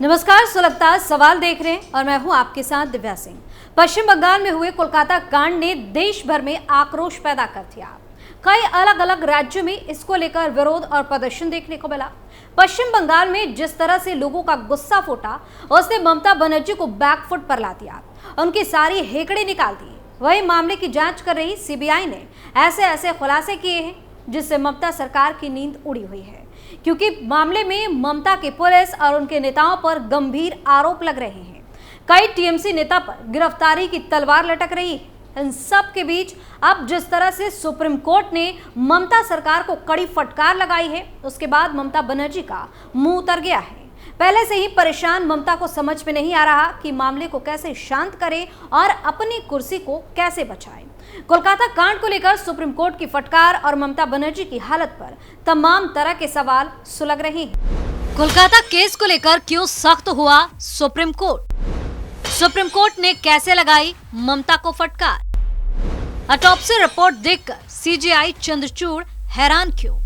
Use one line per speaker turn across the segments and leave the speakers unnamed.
नमस्कार, सुलगता सवाल देख रहे हैं और मैं हूं आपके साथ दिव्या सिंह। पश्चिम बंगाल में हुए कोलकाता कांड ने देश भर में आक्रोश पैदा कर दिया। कई अलग अलग राज्यों में इसको लेकर विरोध और प्रदर्शन देखने को मिला। पश्चिम बंगाल में जिस तरह से लोगों का गुस्सा फूटा, उसने ममता बनर्जी को बैकफुट पर ला दिया, उनकी सारी हेकड़े निकाल दी। वही मामले की जांच कर रही सीबीआई ने ऐसे खुलासे किए हैं जिससे ममता सरकार की नींद उड़ी हुई है, क्योंकि मामले में ममता की पुलिस और उनके नेताओं पर गंभीर आरोप लग रहे हैं। कई टीएमसी नेता पर गिरफ्तारी की तलवार लटक रही है। इन सब के बीच अब जिस तरह से सुप्रीम कोर्ट ने ममता सरकार को कड़ी फटकार लगाई है, उसके बाद ममता बनर्जी का मुंह उतर गया है। पहले से ही परेशान ममता को समझ में नहीं आ रहा कि मामले को कैसे शांत करें और अपनी कुर्सी को कैसे बचाएं। कोलकाता कांड को लेकर सुप्रीम कोर्ट की फटकार और ममता बनर्जी की हालत पर तमाम तरह के सवाल सुलग रहे हैं। कोलकाता केस को लेकर क्यों सख्त हुआ सुप्रीम कोर्ट? सुप्रीम कोर्ट ने कैसे लगाई ममता को फटकार? ऑटोप्सी रिपोर्ट देखकर सीजेआई चंद्रचूड़ हैरान क्यों?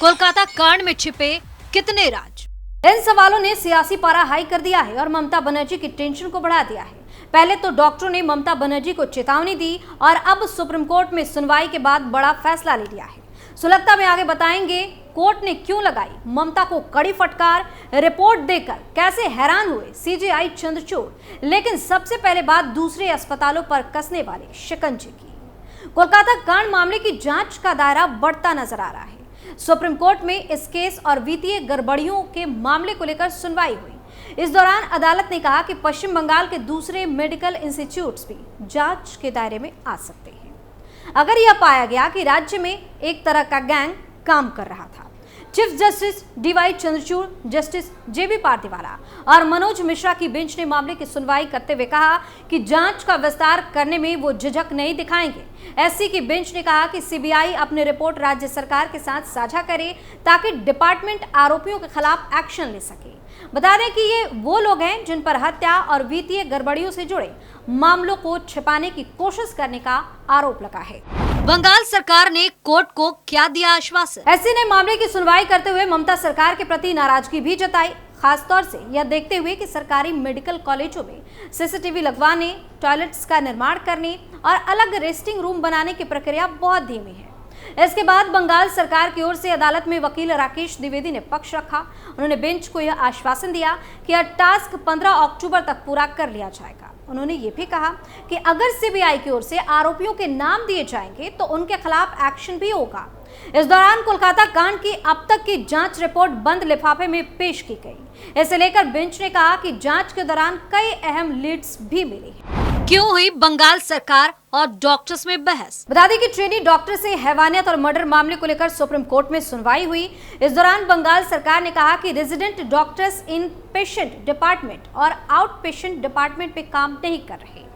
कोलकाता कांड में छिपे कितने राज? इन सवालों ने सियासी पारा हाई कर दिया है और ममता बनर्जी की टेंशन को बढ़ा दिया है। पहले तो डॉक्टरों ने ममता बनर्जी को चेतावनी दी और अब सुप्रीम कोर्ट में सुनवाई के बाद बड़ा फैसला ले लिया है। सुलगता में आगे बताएंगे कोर्ट ने क्यों लगाई ममता को कड़ी फटकार, रिपोर्ट देकर कैसे हैरान हुए सीजेआई चंद्रचूड़। लेकिन सबसे पहले बात दूसरे अस्पतालों पर कसने वाले शिकंजे की। कोलकाता कांड मामले की जांच का दायरा बढ़ता नजर आ रहा है। सुप्रीम कोर्ट में इस केस और वित्तीय गड़बड़ियों के मामले को लेकर सुनवाई हुई। इस दौरान अदालत ने कहा कि पश्चिम बंगाल के दूसरे मेडिकल इंस्टीट्यूट्स भी जांच के दायरे में आ सकते हैं अगर यह पाया गया कि राज्य में एक तरह का गैंग काम कर रहा था। Chief justice DY Chandrachud, justice JB Pardiwala और मनोज मिश्रा की बेंच ने मामले की सुनवाई करते हुए कहा कि जांच का विस्तार करने में वो झिझक नहीं दिखाएंगे। एससी की बेंच ने कहा कि सीबीआई अपनी रिपोर्ट राज्य सरकार के साथ साझा करे ताकि डिपार्टमेंट आरोपियों के खिलाफ एक्शन ले सके। बता दें कि ये वो लोग हैं जिन पर हत्या और वित्तीय गड़बड़ियों से जुड़े मामलों को छिपाने की कोशिश करने का आरोप लगा है। बंगाल सरकार ने कोर्ट को क्या दिया आश्वासन? एससी ने मामले की सुनवाई करते हुए ममता सरकार के प्रति नाराजगी भी जताई, खासतौर से यह देखते हुए कि सरकारी मेडिकल कॉलेजों में सीसीटीवी लगवाने, टॉयलेट्स का निर्माण करने और अलग रेस्टिंग रूम बनाने की प्रक्रिया बहुत धीमी है। इसके बाद बंगाल सरकार की ओर से अदालत में वकील राकेश द्विवेदी ने पक्ष रखा। उन्होंने बेंच को यह आश्वासन दिया कि यह टास्क 15 अक्टूबर तक पूरा कर लिया जाएगा। उन्होंने ये भी कहा कि अगर सीबीआई की ओर से आरोपियों के नाम दिए जाएंगे तो उनके खिलाफ एक्शन भी होगा। इस दौरान कोलकाता कांड की अब तक की जांच रिपोर्ट बंद लिफाफे में पेश की गई। इसे लेकर बेंच ने कहा कि जांच के दौरान कई अहम लीड्स भी मिली हैं। क्यों हुई बंगाल सरकार और डॉक्टर्स में बहस? बता दें कि ट्रेनी डॉक्टर से हैवानियत और मर्डर मामले को लेकर सुप्रीम कोर्ट में सुनवाई हुई। इस दौरान बंगाल सरकार ने कहा कि रेजिडेंट डॉक्टर्स इन पेशेंट डिपार्टमेंट और आउट पेशेंट डिपार्टमेंट पे काम नहीं कर रहे।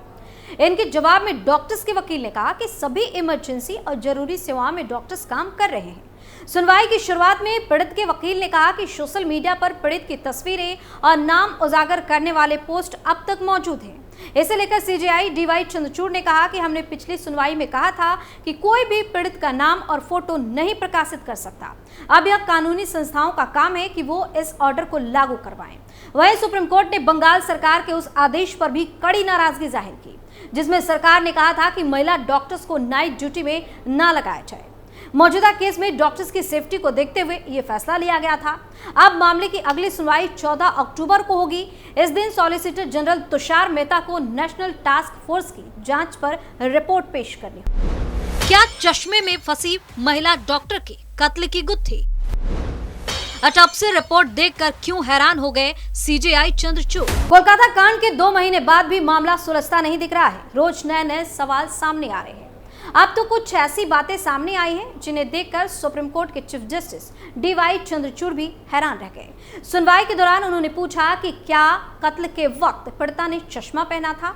इनके जवाब में डॉक्टर्स के वकील ने कहा कि सभी इमरजेंसी और जरूरी सेवाओं में डॉक्टर्स काम कर रहे हैं। सुनवाई की शुरुआत में पीड़ित के वकील ने कहा कि सोशल मीडिया पर पीड़ित की तस्वीरें और नाम उजागर करने वाले पोस्ट अब तक मौजूद हैं। इसे लेकर सीजेआई डीवाई चंद्रचूड़ ने कहा कि हमने पिछली सुनवाई में कहा था कि कोई भी पीड़ित का नाम और फोटो नहीं प्रकाशित कर सकता। अब यह कानूनी संस्थाओं का काम है कि वो इस ऑर्डर को लागू करवाएं। वहीं सुप्रीम कोर्ट ने बंगाल सरकार के उस आदेश पर भी कड़ी नाराजगी जाहिर की, जिसमें सरकार ने कहा था कि महिला डॉक्टर्स को नाइट ड्यूटी में न लगाया जाए। मौजूदा केस में डॉक्टर्स की सेफ्टी को देखते हुए यह फैसला लिया गया था। अब मामले की अगली सुनवाई 14 अक्टूबर को होगी। इस दिन सॉलिसिटर जनरल तुषार मेहता को नेशनल टास्क फोर्स की जांच पर रिपोर्ट पेश करनी होगी। क्या चश्मे में फंसी महिला डॉक्टर के कत्ल की गुत्थी? ऑटोप्सी रिपोर्ट देखकर क्यों हैरान हो गए सीजेआई चंद्रचूड़? कोलकाता कांड के 2 महीने बाद भी मामला सुलझता नहीं दिख रहा है। रोज नए सवाल सामने आ रहे हैं। अब तो कुछ ऐसी बातें सामने आई हैं जिन्हें देखकर सुप्रीम कोर्ट के चीफ जस्टिस डीवाई चंद्रचूड़ भी हैरान रह गए। सुनवाई के दौरान उन्होंने पूछा कि क्या कत्ल के वक्त पीड़िता ने चश्मा पहना था,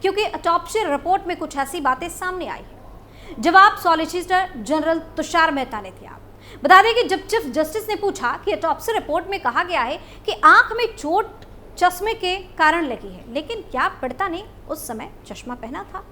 क्योंकि ऑटोप्सी रिपोर्ट में कुछ ऐसी बातें सामने आई हैं। जवाब सॉलिसिटर जनरल तुषार मेहता ने दिया। बता दें कि जब चीफ जस्टिस ने पूछा कि ऑटोप्सी रिपोर्ट में कहा गया है कि आंख में चोट चश्मे के कारण लगी है, लेकिन क्या पीड़िता ने उस समय चश्मा पहना था?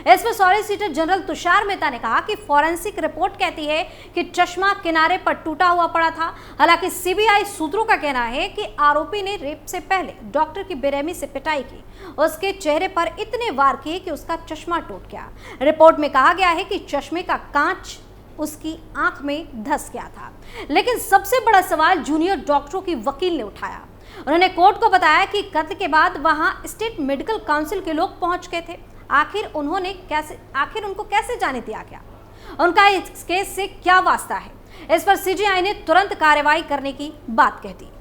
इस पर सॉलिसिटर जनरल तुषार मेहता ने कहा कि फॉरेंसिक रिपोर्ट कहती है कि चश्मा किनारे पर टूटा हुआ पड़ा था। हालांकि सीबीआई सूत्रों का कहना है कि आरोपी ने रेप से पहले डॉक्टर की बेरहमी से पिटाई की, उसके चेहरे पर इतने वार किए कि उसका चश्मा टूट गया। रिपोर्ट में कहा गया है कि चश्मे का कांच उसकी आंख में धंस गया था। लेकिन सबसे बड़ा सवाल जूनियर डॉक्टरों की वकील ने उठाया। उन्होंने कोर्ट को बताया कि कत्ल के बाद वहां स्टेट मेडिकल काउंसिल के लोग पहुंच गए थे। आखिर उनको कैसे जाने दिया गया, उनका इस केस से क्या वास्ता है, इस पर सीजीआई ने तुरंत कार्रवाई करने की बात कह दी।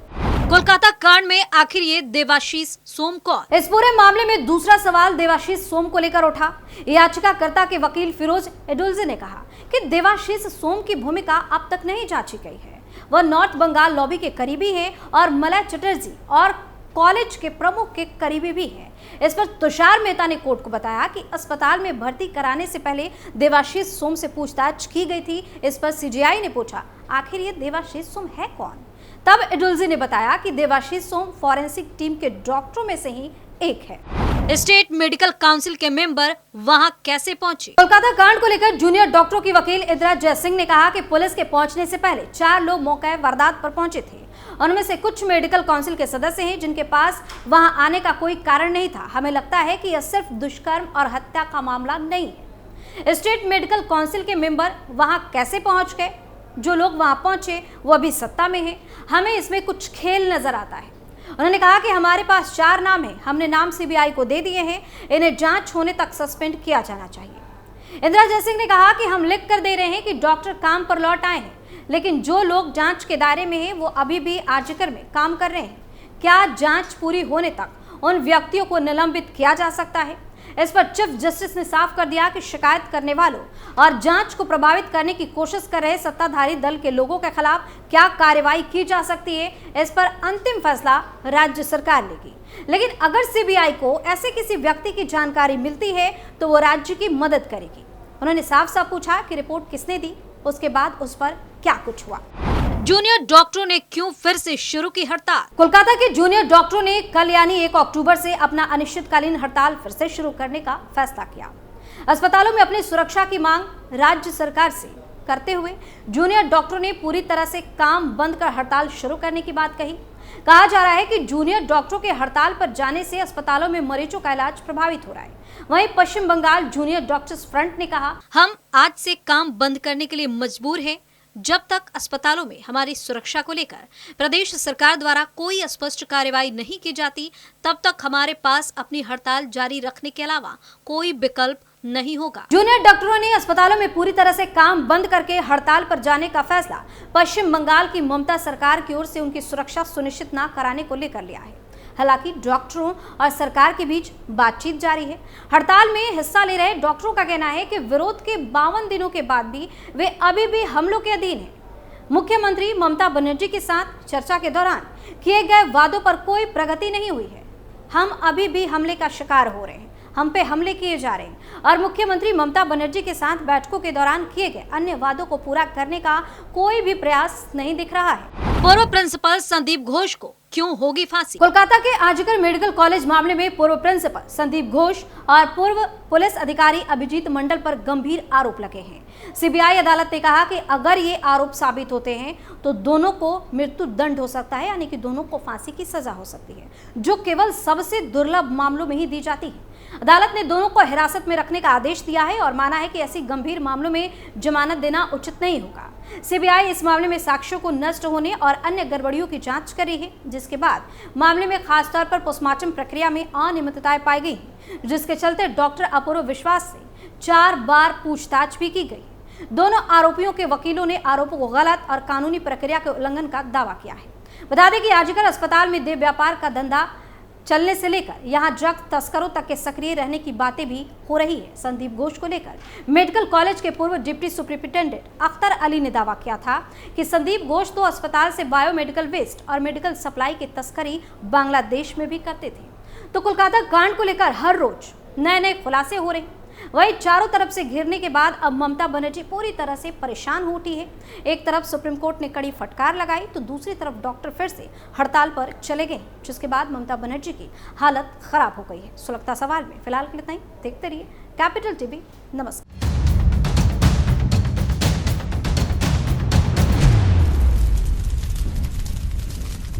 कोलकाता कांड में आखिर ये देवाशीष सोम कौन? इस पूरे मामले में दूसरा सवाल देवाशीष सोम को लेकर उठा। याचिकाकर्ता के वकील फिरोज एडुल्जे ने कहा कि देवाशीष सोम की भूमिका अब तक नहीं जांची गई है। वह नॉर्थ बंगाल लॉबी के करीबी है और मलय चटर्जी और कॉलेज के प्रमुख के करीबी भी है। इस पर तुषार मेहता ने कोर्ट को बताया कि अस्पताल में भर्ती कराने से पहले देवाशीष सोम से पूछताछ की गई थी। इस पर सीजीआई ने पूछा, आखिर ये देवाशीष सोम है कौन? तब एडुल्जे ने बताया कि देवाशीष सोम फॉरेंसिक टीम के डॉक्टरों में से ही एक है। स्टेट मेडिकल काउंसिल के मेंबर वहां कैसे पहुंचे? कोलकाता कांड को लेकर जूनियर डॉक्टरों की वकील इंदिरा जयसिंह ने कहा कि पुलिस के पहुंचने से पहले 4 लोग मौके वारदात पर पहुंचे थे। उनमें से कुछ मेडिकल काउंसिल के सदस्य हैं जिनके पास वहां आने का कोई कारण नहीं था। हमें लगता है कि यह सिर्फ दुष्कर्म और हत्या का मामला नहीं है। स्टेट मेडिकल काउंसिल के मेंबर वहां कैसे पहुंच गए? जो लोग वहां पहुंचे वो अभी सत्ता में हैं। हमें इसमें कुछ खेल नजर आता है। उन्होंने कहा कि हमारे पास 4 नाम हैं, हमने नाम सीबीआई को दे दिए हैं, इन्हें जांच होने तक सस्पेंड किया जाना चाहिए। इंदिरा जयसिंह ने कहा कि हम लिख कर दे रहे हैं कि डॉक्टर काम पर लौट आए हैं, लेकिन जो लोग जांच के दायरे में हैं वो अभी भी आरजीकर में काम कर रहे हैं। क्या जांच पूरी होने तक उन व्यक्तियों को निलंबित किया जा सकता है? इस पर चीफ जस्टिस ने साफ कर दिया कि शिकायत करने वालों और जांच को प्रभावित करने की कोशिश कर रहे सत्ताधारी दल के लोगों के खिलाफ क्या कार्रवाई की जा सकती है, इस पर अंतिम फैसला राज्य सरकार लेगी। लेकिन अगर सीबीआई को ऐसे किसी व्यक्ति की जानकारी मिलती है तो वो राज्य की मदद करेगी। उन्होंने साफ साफ पूछा कि रिपोर्ट किसने दी, उसके बाद उस पर क्या कुछ हुआ। जूनियर डॉक्टरों ने क्यों फिर से शुरू की हड़ताल? कोलकाता के जूनियर डॉक्टरों ने कल यानी 1 अक्टूबर से अपना अनिश्चितकालीन हड़ताल फिर से शुरू करने का फैसला किया। अस्पतालों में अपनी सुरक्षा की मांग राज्य सरकार से करते हुए जूनियर डॉक्टरों ने पूरी तरह से काम बंद कर हड़ताल शुरू करने की बात कही। कहा जा रहा है कि जूनियर डॉक्टरों के हड़ताल पर जाने से अस्पतालों में मरीजों का इलाज प्रभावित हो रहा है। वहीं पश्चिम बंगाल जूनियर डॉक्टर्स फ्रंट ने कहा, हम आज से काम बंद करने के लिए मजबूर हैं। जब तक अस्पतालों में हमारी सुरक्षा को लेकर प्रदेश सरकार द्वारा कोई स्पष्ट कार्रवाई नहीं की जाती, तब तक हमारे पास अपनी हड़ताल जारी रखने के अलावा कोई विकल्प नहीं होगा। जूनियर डॉक्टरों ने अस्पतालों में पूरी तरह से काम बंद करके हड़ताल पर जाने का फैसला पश्चिम बंगाल की ममता सरकार की ओर से उनकी सुरक्षा सुनिश्चित न कराने को लेकर लिया है। हालांकि डॉक्टरों और सरकार के बीच बातचीत जारी है। हड़ताल में हिस्सा ले रहे डॉक्टरों का कहना है कि विरोध के 52 दिनों के बाद भी वे अभी भी हमलों के अधीन हैं। मुख्यमंत्री ममता बनर्जी के साथ चर्चा के दौरान किए गए वादों पर कोई प्रगति नहीं हुई है। हम अभी भी हमले का शिकार हो रहे हैं, हम पे हमले किए जा रहे हैं और मुख्यमंत्री ममता बनर्जी के साथ बैठकों के दौरान किए गए अन्य वादों को पूरा करने का कोई भी प्रयास नहीं दिख रहा है। पूर्व प्रिंसिपल संदीप घोष को क्यों होगी फांसी? कोलकाता के आरजीकर मेडिकल कॉलेज मामले में पूर्व प्रिंसिपल संदीप घोष और पूर्व पुलिस अधिकारी अभिजीत मंडल पर गंभीर आरोप लगे हैं। सीबीआई अदालत ने कहा कि अगर ये आरोप साबित होते हैं तो दोनों को मृत्यु दंड हो सकता है, यानी कि दोनों को फांसी की सजा हो सकती है, जो केवल सबसे दुर्लभ मामलों में ही दी जाती है। अदालत ने दोनों को हिरासत में रखने का आदेश दिया है और माना है कि ऐसी गंभीर मामलों में जमानत देना उचित नहीं होगा। सीबीआई इस मामले में साक्ष्यों को नष्ट होने और अन्य गड़बड़ियों की जांच कर रही है, जिसके बाद मामले में खासतौर पर पोस्टमार्टम प्रक्रिया में अनियमितताएं पाई गई, जिसके चलते डॉक्टर अपूर्व विश्वास से 4 बार पूछताछ भी की गई। दोनों आरोपियों के वकीलों ने आरोपों को गलत और कानूनी प्रक्रिया के उल्लंघन का दावा किया है। बता दें कि आजकल अस्पताल में देह व्यापार का धंधा चलने से लेकर यहां ड्रग तस्करों तक के सक्रिय रहने की बातें भी हो रही है। संदीप घोष को लेकर मेडिकल कॉलेज के पूर्व डिप्टी सुपरिटेंडेंट अख्तर अली ने दावा किया था कि संदीप घोष तो अस्पताल से बायोमेडिकल वेस्ट और मेडिकल सप्लाई की तस्करी बांग्लादेश में भी करते थे। तो कोलकाता कांड को लेकर हर रोज नए नए खुलासे हो रहे हैं। वही चारों तरफ से घिरने के बाद अब ममता बनर्जी पूरी तरह से परेशान हो उठी है। एक तरफ सुप्रीम कोर्ट ने कड़ी फटकार लगाई तो दूसरी तरफ डॉक्टर फिर से हड़ताल पर चले गए, जिसके बाद ममता बनर्जी की हालत खराब हो गई है। सुलगता सवाल में फिलहाल के लिए इतना ही। देखते रहिए कैपिटल टीवी। नमस्कार।